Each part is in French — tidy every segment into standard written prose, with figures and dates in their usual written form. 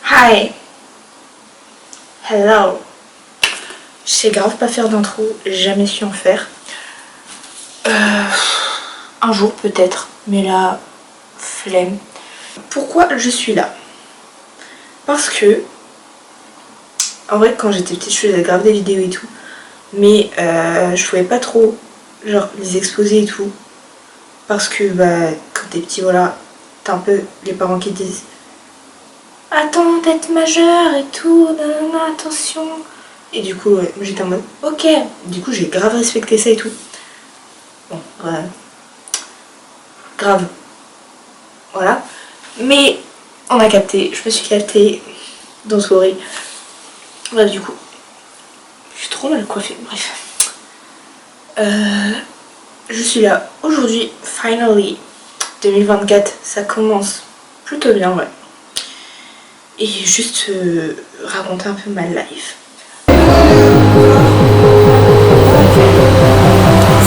Hi. Hello. Je sais grave pas faire d'intro, j'ai jamais su en faire. Un jour peut-être, mais là, flemme. Pourquoi je suis là? Parce que, en vrai, quand j'étais petite, je faisais grave des vidéos et tout, mais je pouvais pas trop, genre, les exposer et tout, parce que, bah, quand t'es petit, voilà, t'as un peu les parents qui te disent attends d'être majeur et tout, nanana, attention. Et du coup, ouais, j'étais en mode ok. Du coup, j'ai grave respecté ça et tout. Bon, grave. Voilà. Mais on a capté, je me suis captée dans soirée. Bref, du coup, je suis trop mal coiffée. Bref. Je suis là aujourd'hui, finally. 2024, ça commence plutôt bien, ouais. Et juste raconter un peu ma life. C'est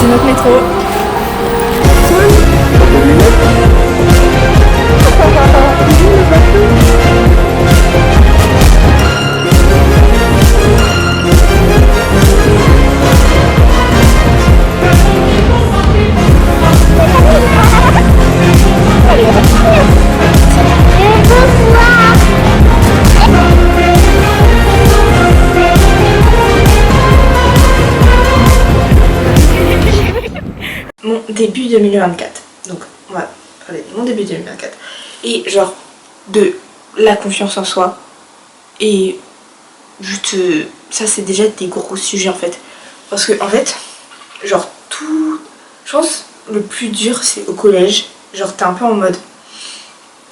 notre métro. Mon début 2024. Donc on va parler de mon début 2024. Et genre de la confiance en soi. Et juste ça c'est déjà des gros sujets en fait. Parce que en fait, genre tout. Je pense le plus dur c'est au collège. Genre t'es un peu en mode.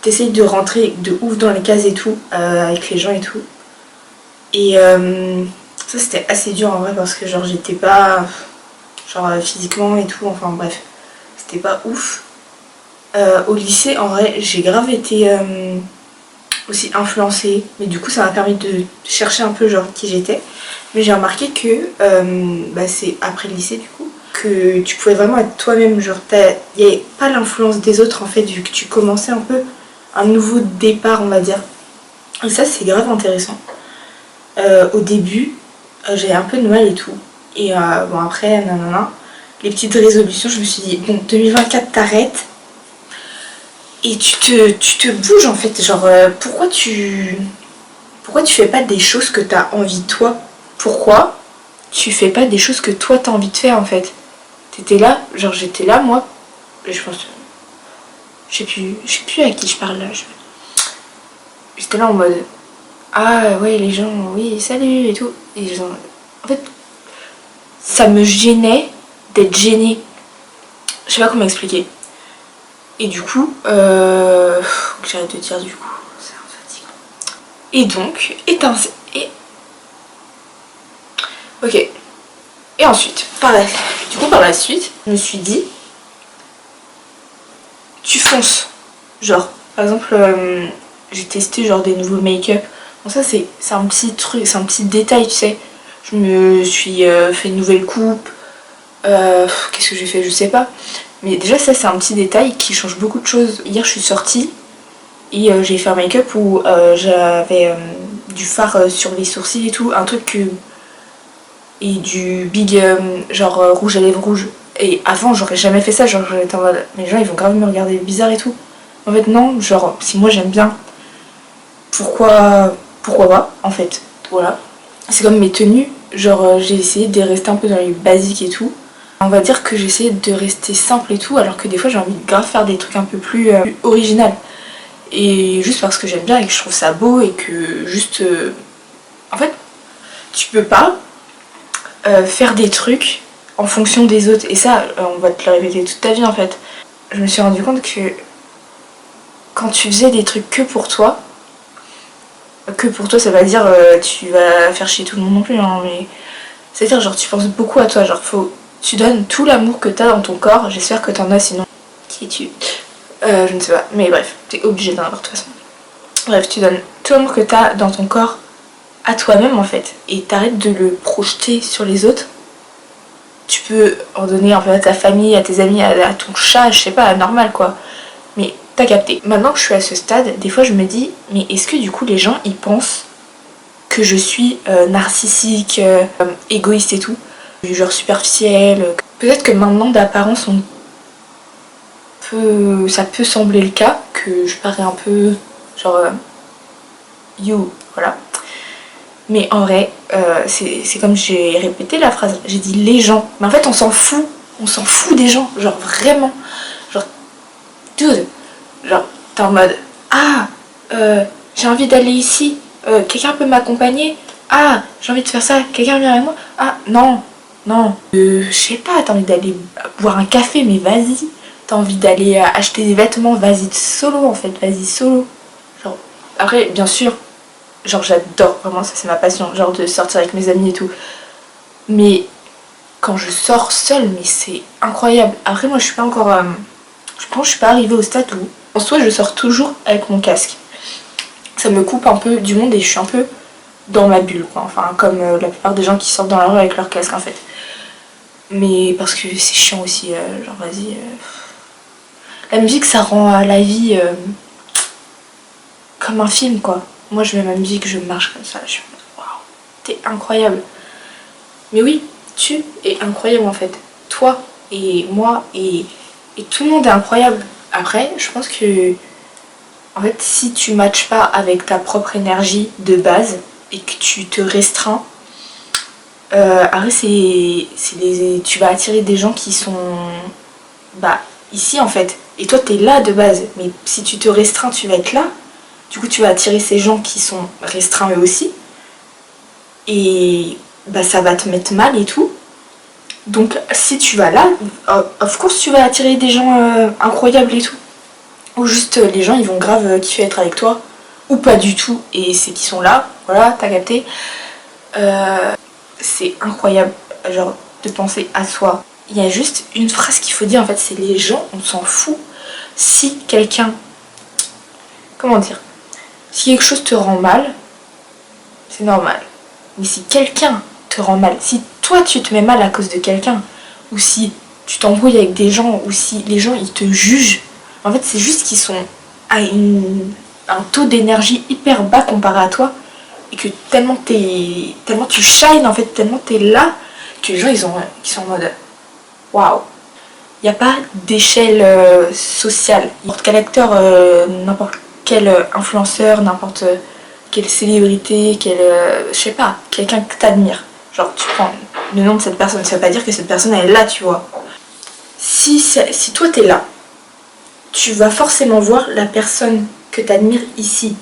T'essayes de rentrer de ouf dans les cases et tout, avec les gens et tout. Et ça c'était assez dur en vrai parce que genre j'étais pas. Genre physiquement et tout, enfin bref. C'était pas ouf. Au lycée en vrai j'ai grave été aussi influencée. Mais du coup ça m'a permis de chercher un peu genre qui j'étais. Mais j'ai remarqué que bah, c'est après le lycée du coup. Que tu pouvais vraiment être toi-même. Genre il n'y avait pas l'influence des autres en fait vu que tu commençais un peu un nouveau départ on va dire. Et ça c'est grave intéressant. Au début j'avais un peu de mal et tout. Et bon après nanana, les petites résolutions je me suis dit bon 2024 t'arrêtes. Et tu te bouges en fait. Genre pourquoi tu fais pas des choses que t'as envie de toi? Pourquoi tu fais pas des choses que toi t'as envie de faire en fait? T'étais là, genre j'étais là moi. Et je pense. Je sais plus à qui je parle là. J'étais là en mode ah ouais les gens oui salut et tout. Et genre, en fait ça me gênait d'être gênée. Je sais pas comment expliquer. Et du coup, j'arrête de dire du coup, c'est un fatigant. Et donc, ok. Et ensuite, par la suite, je me suis dit, tu fonces. Genre, par exemple, j'ai testé genre des nouveaux make-up. Bon ça c'est un petit truc, c'est un petit détail, tu sais. Je me suis fait une nouvelle coupe. Qu'est-ce que j'ai fait? Je sais pas. Mais déjà ça c'est un petit détail qui change beaucoup de choses. Hier je suis sortie et j'ai fait un make-up où j'avais du fard sur les sourcils et tout. Un truc que... Et du big genre rouge à lèvres rouge. Et avant j'aurais jamais fait ça. Genre j'étais en mode les gens ils vont grave me regarder bizarre et tout. En fait non, genre si moi j'aime bien, pourquoi pas en fait. Voilà. C'est comme mes tenues. Genre j'ai essayé de rester un peu dans les basiques et tout. On va dire que j'essaie de rester simple et tout, alors que des fois j'ai envie de grave faire des trucs un peu plus original. Et juste parce que j'aime bien et que je trouve ça beau et que juste... En fait, tu peux pas faire des trucs en fonction des autres. Et ça, on va te le répéter toute ta vie en fait. Je me suis rendu compte que quand tu faisais des trucs que pour toi ça va dire tu vas faire chier tout le monde non plus, hein, mais... C'est-à-dire genre tu penses beaucoup à toi, genre tu donnes tout l'amour que t'as dans ton corps, j'espère que t'en as sinon. Qui es-tu? Je ne sais pas, mais bref, t'es obligé d'en avoir de toute façon. Bref, tu donnes tout l'amour que t'as dans ton corps à toi-même en fait, et t'arrêtes de le projeter sur les autres. Tu peux en donner en fait à ta famille, à tes amis, à ton chat, je sais pas, normal quoi. Mais T'as capté. Maintenant que je suis à ce stade, des fois je me dis, mais est-ce que du coup les gens ils pensent que je suis narcissique, égoïste et tout, genre superficielle. Peut-être que maintenant d'apparence ça peut sembler le cas, que je parais un peu genre you, voilà. Mais en vrai, c'est comme j'ai répété la phrase, j'ai dit les gens. Mais en fait on s'en fout des gens, genre vraiment. Genre, dude, genre t'es en mode, ah, j'ai envie d'aller ici, quelqu'un peut m'accompagner? Ah, j'ai envie de faire ça, quelqu'un vient avec moi? Ah, non, non. Je sais pas, t'as envie d'aller boire un café, mais vas-y. T'as envie d'aller acheter des vêtements, vas-y solo en fait, vas-y solo. Genre, après, bien sûr, genre j'adore, vraiment, ça c'est ma passion, genre de sortir avec mes amis et tout. Mais quand je sors seule, mais c'est incroyable. Après, moi je suis pas encore. Je pense que je suis pas arrivée au stade où. En soi, je sors toujours avec mon casque. Ça me coupe un peu du monde et je suis un peu dans ma bulle, quoi. Enfin, comme la plupart des gens qui sortent dans la rue avec leur casque, en fait. Mais parce que c'est chiant aussi, genre vas-y. La musique, ça rend la vie comme un film, quoi. Moi, je mets ma musique, je marche comme ça, je suis waouh, t'es incroyable. Mais oui, tu es incroyable en fait. Toi et moi et tout le monde est incroyable. Après, je pense que en fait, si tu matches pas avec ta propre énergie de base et que tu te restreins, après tu vas attirer des gens qui sont bah ici en fait. Et toi t'es là de base, mais si tu te restreins, tu vas être là. Du coup, tu vas attirer ces gens qui sont restreints eux aussi. Et bah ça va te mettre mal et tout. Donc si tu vas là, of course tu vas attirer des gens incroyables et tout. Ou juste les gens ils vont grave kiffer être avec toi. Ou pas du tout. Et c'est qu'ils sont là. Voilà, t'as capté. C'est incroyable. Genre de penser à soi. Il y a juste une phrase qu'il faut dire en fait, c'est les gens, on s'en fout. Si quelqu'un... Comment dire? Si quelque chose te rend mal, c'est normal. Mais si quelqu'un te rend mal, si toi tu te mets mal à cause de quelqu'un, ou si tu t'embrouilles avec des gens, ou si les gens ils te jugent, en fait c'est juste qu'ils sont à un taux d'énergie hyper bas comparé à toi, et que tellement tu shines en fait, tellement t'es là, que les gens ils sont en mode waouh. Il n'y a pas d'échelle sociale. N'importe quel acteur, n'importe quel influenceur, n'importe quelle célébrité, je sais pas, quelqu'un que t'admires. Genre tu prends le nom de cette personne, ça veut pas dire que cette personne elle est là, tu vois. Si toi t'es là, tu vas forcément voir la personne que t'admires ici.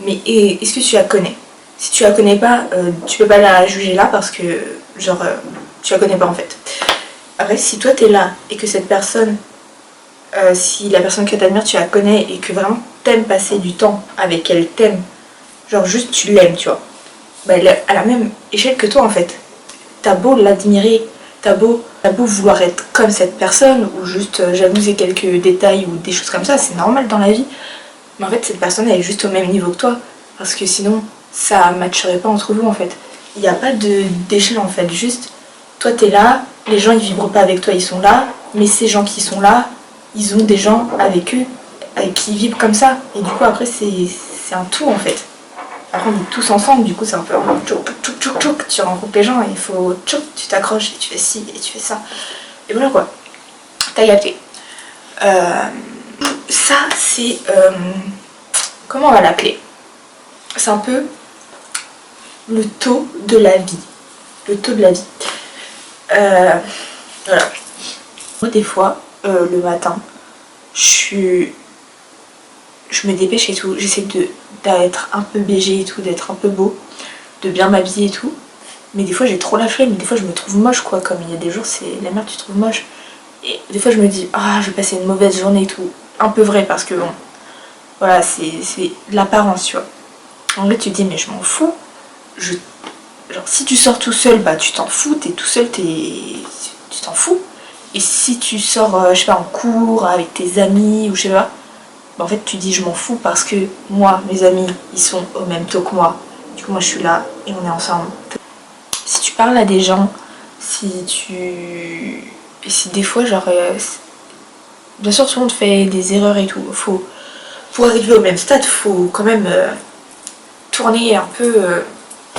Mais est-ce que tu la connais? Si tu la connais pas, tu peux pas la juger là parce que genre tu la connais pas en fait. Après si toi t'es là et que cette personne, si la personne que t'admires tu la connais et que vraiment t'aimes passer du temps avec elle, t'aimes, genre juste tu l'aimes, tu vois, bah elle est à la même échelle que toi en fait. T'as beau l'admirer, t'as beau vouloir être comme cette personne ou juste jalouser quelques détails ou des choses comme ça, c'est normal dans la vie. Mais en fait cette personne elle est juste au même niveau que toi. Parce que sinon ça matcherait pas entre vous en fait. Il n'y a pas d'échelle en fait, juste toi t'es là, les gens ils vibrent pas avec toi, ils sont là, mais ces gens qui sont là, ils ont des gens avec eux, avec qui ils vibrent comme ça. Et du coup après c'est un tout en fait. Après on est tous ensemble, du coup c'est un peu tu rencontres les gens et il faut tu t'accroches et tu fais ci et tu fais ça. Et voilà quoi. T'as capté. Ça c'est... comment on va l'appeler? C'est un peu le taux de la vie. Le taux de la vie. Voilà. Moi des fois, le matin, je me dépêche et tout. J'essaie d'être un peu BG et tout, d'être un peu beau, de bien m'habiller et tout. Mais des fois j'ai trop la flemme, des fois je me trouve moche quoi. Comme il y a des jours c'est la merde, tu te trouves moche. Et des fois je me dis, ah je vais passer une mauvaise journée et tout. Un peu vrai parce que bon, voilà, c'est l'apparence, tu vois. En vrai tu te dis mais je m'en fous. Genre si tu sors tout seul, bah tu t'en fous, t'es tout seul, tu t'en fous. Et si tu sors, je sais pas, en cours avec tes amis ou je sais pas, bah en fait tu dis je m'en fous parce que moi, mes amis, ils sont au même taux que moi. Du coup moi je suis là et on est ensemble. Si tu parles à des gens, et si des fois genre bien sûr tout le monde fait des erreurs et tout, pour arriver au même stade, faut quand même tourner un peu,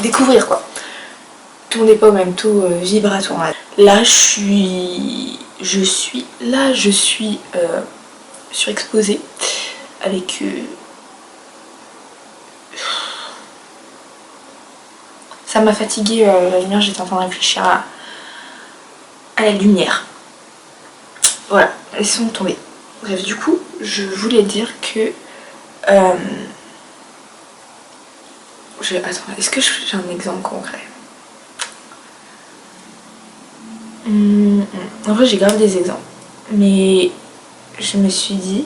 découvrir quoi. Tout le monde n'est pas au même taux vibratoire. Là je suis surexposée avec ça m'a fatiguée la lumière, j'étais en train de réfléchir à la lumière. Voilà, laissons tomber. Bref, du coup, je voulais dire que attends, est-ce que j'ai un exemple concret? En vrai, j'ai grave des exemples. Mais je me suis dit...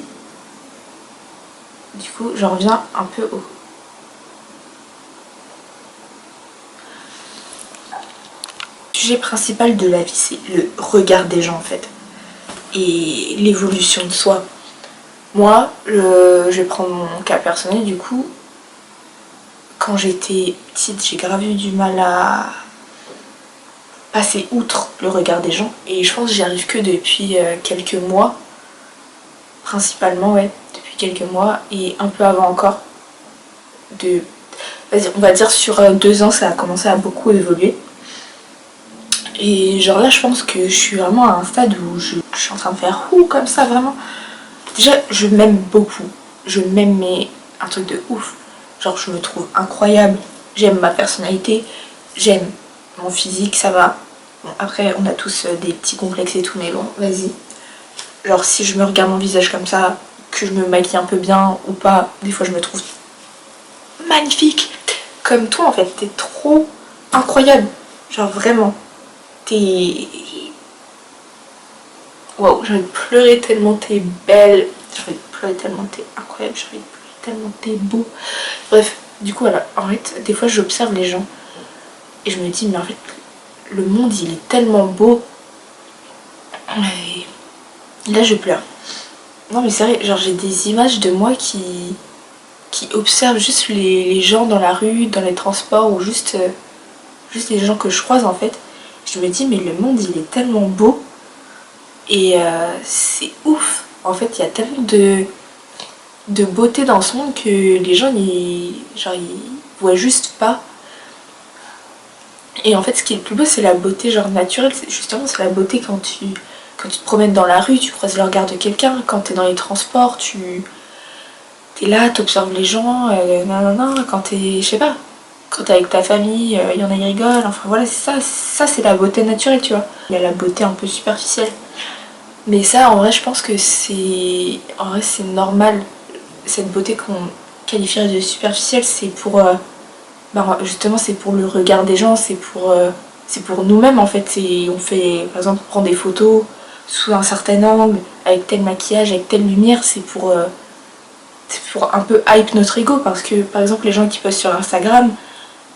Du coup, j'en reviens un peu au... Le sujet principal de la vie, c'est le regard des gens, en fait. Et l'évolution de soi. Moi, je vais prendre mon cas personnel, du coup. Quand j'étais petite, j'ai grave eu du mal à passer outre le regard des gens. Et je pense que j'y arrive que depuis quelques mois. Principalement, ouais, depuis quelques mois. Et un peu avant encore. On va dire sur 2 ans, ça a commencé à beaucoup évoluer. Et genre là, je pense que je suis vraiment à un stade où je suis en train de faire comme ça, vraiment. Déjà, je m'aime beaucoup. Je m'aime, mais un truc de ouf. Genre, je me trouve incroyable. J'aime ma personnalité. J'aime mon physique, ça va. Bon, après, on a tous des petits complexes et tout, mais bon, vas-y. Genre, si je me regarde mon visage comme ça, que je me maquille un peu bien ou pas, des fois, je me trouve magnifique. Comme toi, en fait, t'es trop incroyable. Genre, vraiment. Waouh, j'ai envie de pleurer tellement t'es belle. J'ai envie de pleurer tellement t'es incroyable. J'ai envie de pleurer tellement t'es beau. Bref, du coup, voilà. En fait, des fois, j'observe les gens et je me dis, mais en fait, le monde, il est tellement beau. Et là, je pleure. Non, mais c'est vrai, genre, j'ai des images de moi qui observent juste les gens dans la rue, dans les transports ou juste les gens que je croise, en fait. Je me dis, mais le monde, il est tellement beau. Et c'est ouf. En fait, il y a tellement de beauté dans ce monde que les gens, ils voient juste pas. Et en fait, ce qui est le plus beau, c'est la beauté genre naturelle. Justement, c'est la beauté quand tu te promènes dans la rue, tu croises le regard de quelqu'un. Quand t'es dans les transports, t'es là, t'observes les gens. Quand t'es, je sais pas, quand t'es avec ta famille, il y en a, ils rigolent. Enfin voilà, c'est ça. Ça, c'est la beauté naturelle, tu vois. Il y a la beauté un peu superficielle. Mais ça, en vrai, je pense que c'est normal. Cette beauté qu'on qualifierait de superficielle, c'est pour... justement, c'est pour le regard des gens, c'est pour nous-mêmes, en fait. On fait, par exemple, on prend des photos sous un certain angle, avec tel maquillage, avec telle lumière, c'est pour un peu hype notre ego. Parce que, par exemple, les gens qui postent sur Instagram,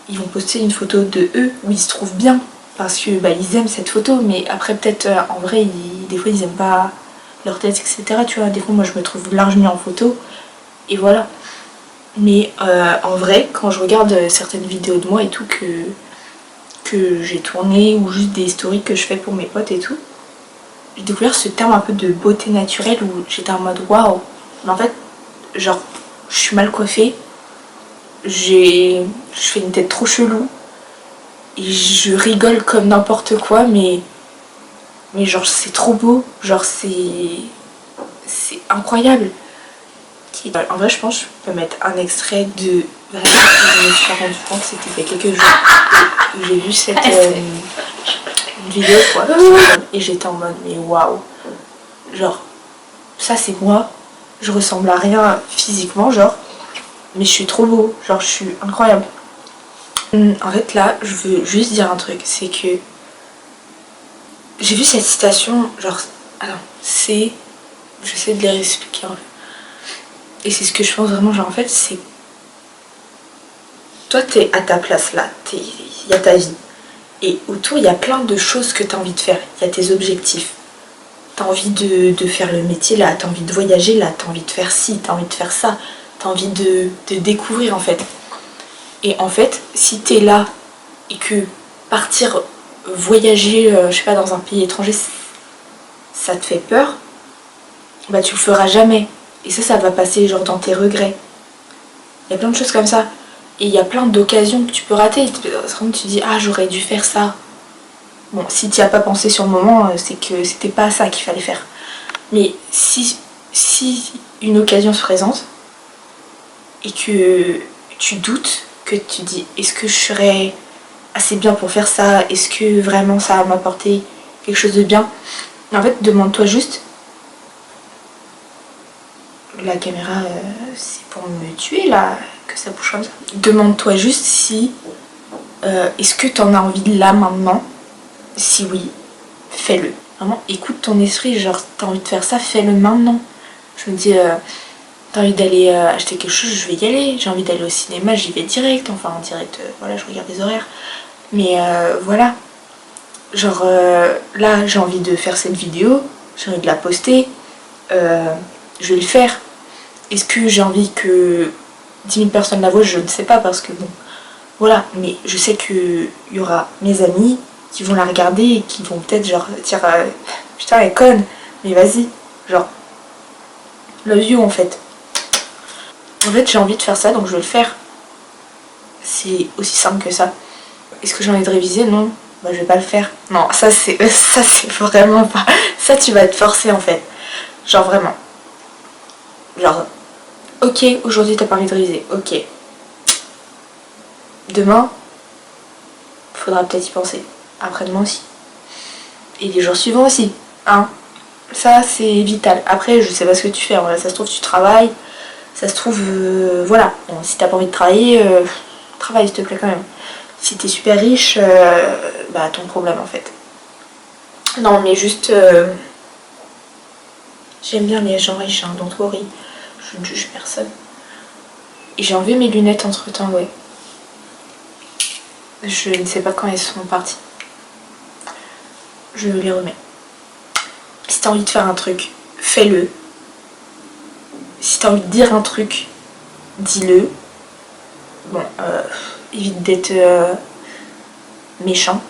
ils vont poster une photo de eux où ils se trouvent bien. Parce que ils aiment cette photo, mais après peut-être en vrai des fois ils aiment pas leur tête, etc. Tu vois, des fois moi je me trouve largement en photo et voilà. Mais en vrai, quand je regarde certaines vidéos de moi et tout que j'ai tourné ou juste des stories que je fais pour mes potes et tout, j'ai découvert ce terme un peu de beauté naturelle où j'étais en mode waouh. Mais en fait, genre je suis mal coiffée, je fais une tête trop chelou. Et je rigole comme n'importe quoi, mais genre c'est trop beau, genre c'est incroyable. En vrai, je pense que je peux mettre un extrait de... Je me suis rendu compte, c'était il y a quelques jours où j'ai vu cette vidéo, quoi. Et j'étais en mode, mais waouh. Genre, ça c'est moi, je ressemble à rien physiquement, genre, mais je suis trop beau, genre je suis incroyable. En fait là, je veux juste dire un truc, c'est que j'ai vu cette citation, genre, j'essaie de les réexpliquer un peu. Et c'est ce que je pense vraiment, genre en fait, c'est... Toi t'es à ta place là, il y a ta vie. Et autour, il y a plein de choses que t'as envie de faire, il y a tes objectifs. T'as envie de faire le métier là, t'as envie de voyager là, t'as envie de faire ci, t'as envie de faire ça, t'as envie de découvrir en fait. Et en fait, si t'es là et que partir voyager, je sais pas, dans un pays étranger, ça te fait peur, bah tu le feras jamais. Et ça va passer genre dans tes regrets. Il y a plein de choses comme ça. Et il y a plein d'occasions que tu peux rater. Tu te dis, ah j'aurais dû faire ça. Bon, si tu n'y as pas pensé sur le moment, c'est que c'était pas ça qu'il fallait faire. Mais si une occasion se présente et que tu doutes, que tu dis, est-ce que je serais assez bien pour faire ça? Est-ce que vraiment ça va m'apporter quelque chose de bien? En fait, demande-toi juste. La caméra, c'est pour me tuer là, que ça bouge comme ça. Demande-toi juste si est-ce que tu en as envie là maintenant? Si oui, fais-le. Vraiment, écoute ton esprit, genre t'as envie de faire ça, fais-le maintenant. Je me dis, t'as envie d'aller acheter quelque chose, je vais y aller. J'ai envie d'aller au cinéma, j'y vais direct. Enfin, en direct, voilà, je regarde les horaires. Mais voilà. Genre, là, j'ai envie de faire cette vidéo, j'ai envie de la poster. Je vais le faire. Est-ce que j'ai envie que 10 000 personnes la voient? Je ne sais pas parce que bon, voilà. Mais je sais qu'il y aura mes amis qui vont la regarder et qui vont peut-être genre dire putain elle est conne, mais vas-y, genre love you en fait. En fait j'ai envie de faire ça donc je vais le faire. C'est aussi simple que ça. Est-ce que j'ai envie de réviser? Non. Bah je vais pas le faire. Non, ça c'est vraiment pas. Ça tu vas te forcer en fait. Genre vraiment. Genre ok, aujourd'hui t'as pas envie de réviser, ok. Demain, faudra peut-être y penser. Après-demain aussi. Et les jours suivants aussi. Hein. Ça c'est vital. Après je sais pas ce que tu fais. Ça se trouve tu travailles. Ça se trouve voilà. Bon, si t'as pas envie de travailler, travaille s'il te plaît quand même. Si t'es super riche, bah ton problème en fait. Non mais juste j'aime bien les gens riches, hein, don't worry. Je ne juge personne. Et j'ai enlevé mes lunettes entre temps, ouais. Je ne sais pas quand elles sont parties. Je les remets. Si t'as envie de faire un truc, fais-le. Si t'as envie de dire un truc, dis-le. Bon, évite d'être méchant.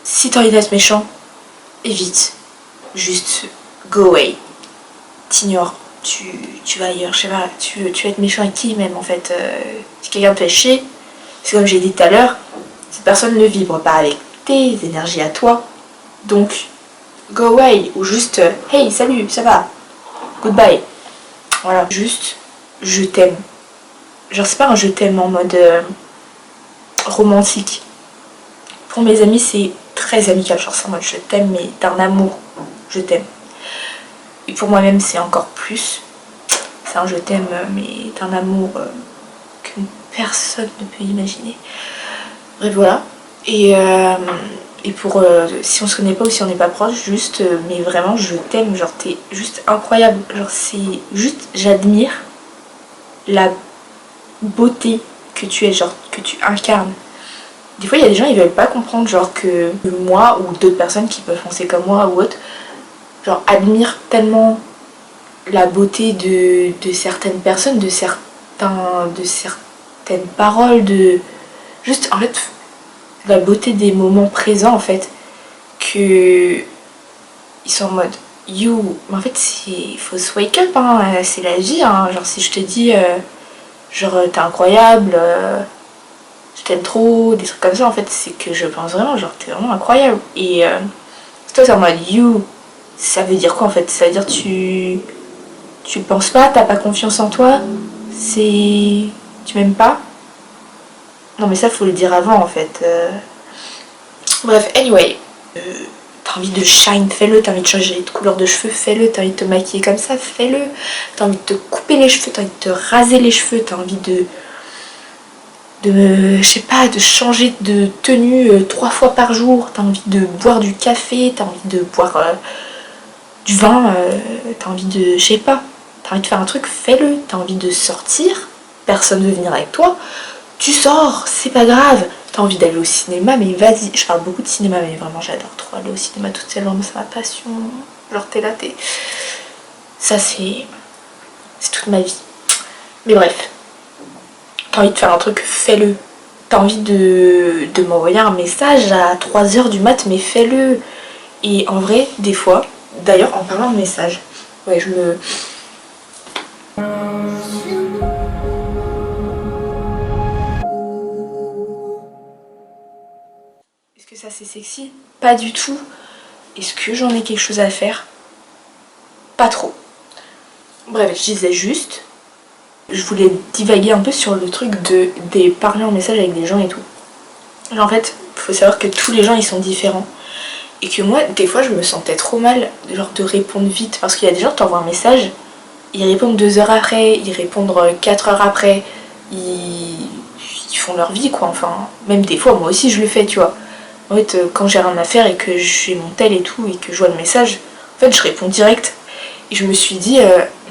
Si t'as envie d'être méchant, évite. Juste go away. T'ignores. Tu vas ailleurs, je sais pas, tu vas être méchant avec qui même en fait. Si quelqu'un te fait chier, c'est comme j'ai dit tout à l'heure, cette personne ne vibre pas avec tes énergies à toi. Donc, go away. Ou juste, hey, salut, ça va, goodbye. Voilà, juste, je t'aime. Genre, c'est pas un je t'aime en mode romantique. Pour mes amis, c'est très amical. Genre, c'est en mode je t'aime, mais d'un amour, je t'aime. Et pour moi-même, c'est encore plus. C'est un je t'aime, mais d'un amour que personne ne peut imaginer. Bref, voilà. Et pour si on se connaît pas ou si on n'est pas proche, juste, mais vraiment, je t'aime. Genre, t'es juste incroyable. Genre, c'est juste, j'admire la beauté que tu es, genre, que tu incarnes. Des fois, il y a des gens, ils veulent pas comprendre, genre, que moi ou d'autres personnes qui peuvent penser comme moi ou autre, genre, admirent tellement la beauté de certaines personnes, de certaines paroles, de juste en fait la beauté des moments présents en fait, que ils sont en mode you, mais en fait il faut se wake up, hein, c'est la vie, hein. Genre si je te dis genre t'es incroyable, je t'aime trop, des trucs comme ça en fait, c'est que je pense vraiment genre t'es vraiment incroyable. Et toi t'es en mode you, ça veut dire quoi en fait? Ça veut dire tu le penses pas, t'as pas confiance en toi, tu m'aimes pas? Non mais ça faut le dire avant en fait. Bref, anyway, t'as envie de shine, fais-le, t'as envie de changer de couleur de cheveux, fais-le, t'as envie de te maquiller comme ça, fais-le, t'as envie de te couper les cheveux, t'as envie de te raser les cheveux, t'as envie de je sais pas, de changer de tenue 3 fois par jour, t'as envie de boire du café, t'as envie de boire du vin, t'as envie de, je sais pas, t'as envie de faire un truc, fais-le, t'as envie de sortir, personne veut venir avec toi, tu sors, c'est pas grave, t'as envie d'aller au cinéma, mais vas-y, je parle beaucoup de cinéma, mais vraiment j'adore trop aller au cinéma toute seule, vraiment c'est ma passion, genre t'es là, ça c'est toute ma vie. Mais bref, t'as envie de faire un truc, fais-le. T'as envie de m'envoyer un message à 3h du mat, mais fais-le. Et en vrai, des fois, d'ailleurs en parlant de message, Ouais, je me... Est-ce que ça c'est sexy? Pas du tout. Est-ce que j'en ai quelque chose à faire? Pas trop. Bref, je disais juste, je voulais divaguer un peu sur le truc des parler en message avec des gens et tout. Genre, en fait, faut savoir que tous les gens ils sont différents. Et que moi, des fois, je me sentais trop mal genre de répondre vite. Parce qu'il y a des gens qui t'envoient un message, ils répondent 2 heures après, ils répondent 4 heures après, ils font leur vie quoi. Enfin, même des fois, moi aussi je le fais, tu vois. En fait, quand j'ai rien à faire et que j'ai mon tel et tout, et que je vois le message, en fait, je réponds direct. Et je me suis dit,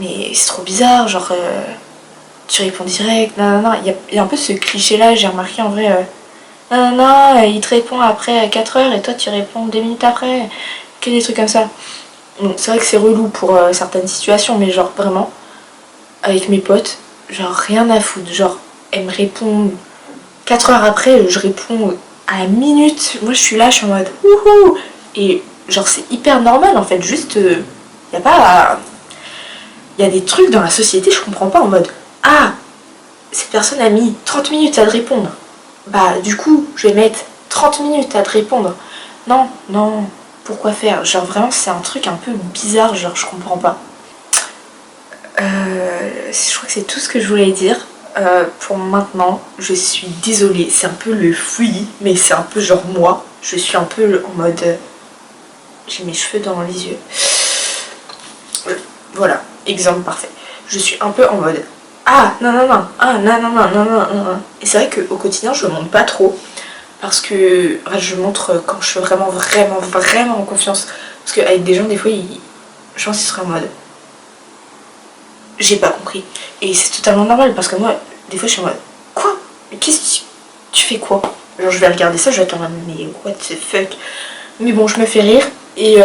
mais c'est trop bizarre, genre, tu réponds direct, non, non, non. Il y a un peu ce cliché-là, j'ai remarqué en vrai, non, non, non, il te répond après 4 heures et toi tu réponds 2 minutes après, que des trucs comme ça. Bon, c'est vrai que c'est relou pour certaines situations, mais genre vraiment, avec mes potes, genre rien à foutre. Genre, elles me répondent 4 heures après, je réponds à la minute. Moi je suis là, je suis en mode wouhou. Et genre c'est hyper normal en fait, juste, y a pas... Il y a des trucs dans la société, je comprends pas en mode ah, cette personne a mis 30 minutes à te répondre. Bah du coup, je vais mettre 30 minutes à te répondre. Non, non, pourquoi faire? Genre vraiment c'est un truc un peu bizarre, genre je comprends pas. Je crois que c'est tout ce que je voulais dire. Pour maintenant, je suis désolée, c'est un peu le fouillis, mais c'est un peu genre moi. Je suis un peu en mode... j'ai mes cheveux dans les yeux. Voilà, exemple parfait. Je suis un peu en mode... ah, non, non, non, ah, non, non, non, non, non, non. Et c'est vrai qu'au quotidien, je montre pas trop. Parce que enfin, je montre quand je suis vraiment, vraiment, vraiment en confiance. Parce qu'avec des gens, des fois, je pense qu'ils seraient en mode... j'ai pas compris. Et c'est totalement normal parce que moi, des fois, je suis en mode quoi? Mais qu'est-ce que tu fais quoi? Genre, je vais regarder ça, je vais être en mode mais what the fuck? Mais bon, je me fais rire et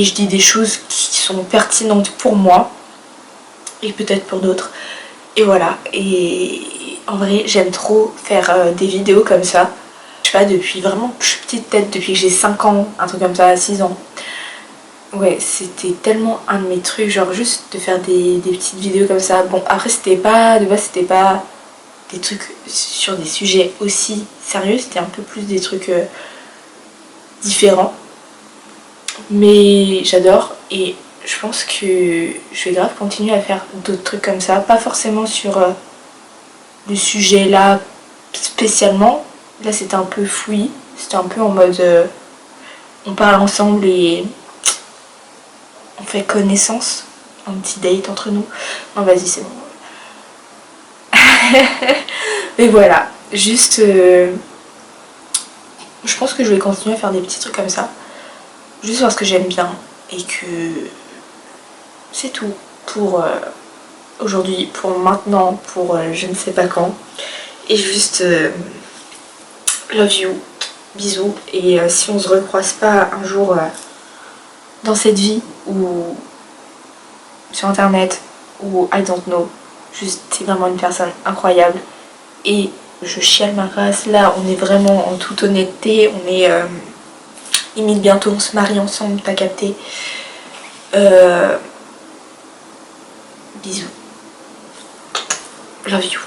je dis des choses qui sont pertinentes pour moi et peut-être pour d'autres. Et voilà. Et en vrai, j'aime trop faire des vidéos comme ça. Je sais pas, depuis vraiment que je suis petite, peut-être depuis que j'ai 5 ans, un truc comme ça, 6 ans. Ouais, c'était tellement un de mes trucs, genre juste de faire des petites vidéos comme ça. Bon, après, c'était pas, de base, c'était pas des trucs sur des sujets aussi sérieux, c'était un peu plus des trucs différents. Mais j'adore et je pense que je vais grave continuer à faire d'autres trucs comme ça. Pas forcément sur le sujet là spécialement. Là, c'était un peu fouillis, c'était un peu en mode on parle ensemble et on fait connaissance, un petit date entre nous. Non, vas-y, c'est bon. Mais voilà, juste... je pense que je vais continuer à faire des petits trucs comme ça. Juste parce que j'aime bien. Et que... c'est tout. Pour aujourd'hui, pour maintenant, pour je ne sais pas quand. Et juste... love you. Bisous. Et si on se recroise pas un jour dans cette vie ou sur internet ou I don't know, juste c'est vraiment une personne incroyable et je chiale ma race. Là on est vraiment en toute honnêteté, on est limite bientôt on se marie ensemble, t'as capté. Bisous, love you.